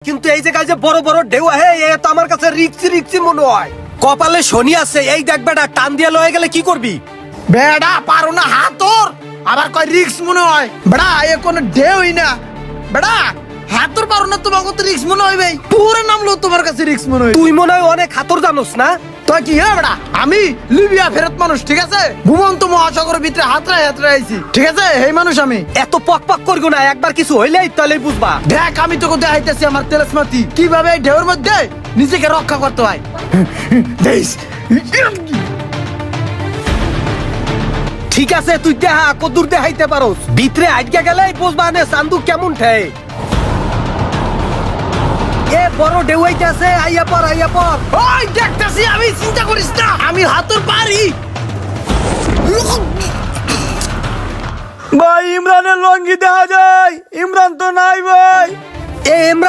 কিন্তু এই জায়গায় যে বড় বড় ঢেউ আহে এ তো আমার কাছে রিক্সি মনে হয়। কপালে শনি আছে, এই দেখ বেটা টান দিয়ে লয়ে গেলে কি করবি? বেড়া পারো না হাতর, আবার কয় রিক্স মনে হয়। বেড়া এ কোনো ঢেউই না। বেড়া হাতর পারো না, তোমার কত রিক্স মনে হয় ভাই? পুরো নামলো তোমার কাছে রিক্স মনে হয়। তুই মনে হয় অনেক হাতর জানোস না? তো কি হ্যাঁ বেড়া, আমি লিবিয়া ফেরত মানুষ, ঠিক আছে? ঘুমন্ত মহাসাগরের ভিতরে হাতড়ায় আইছি, ঠিক আছে? এই মানুষ আমি। এত পক করবো না, একবার কিছু হইলেই তাহলে বুঝবা। দেখ আমি তোকে দেখাইতেছি আমার তেলসমাতি কিভাবে এই ঢেউর মধ্যে নিজেকে রক্ষা করতে হয়। দেখ ঠিক আছে তুই দেখা কদূর দেখাইতে পারোস। ভিতরে আটকে গেলে বুঝবা নে চান্দুক কেমন ঠেয়। এ বড় ঢেউ আইতাছে, আইয়া পর। ওই দেখতেছি আমি, চিন্তা করিস না, আমি হাতর পারি। ভাই ইমরানের লঙ্গি দেখা যায়, ইমরান তো নাই ভাই। এ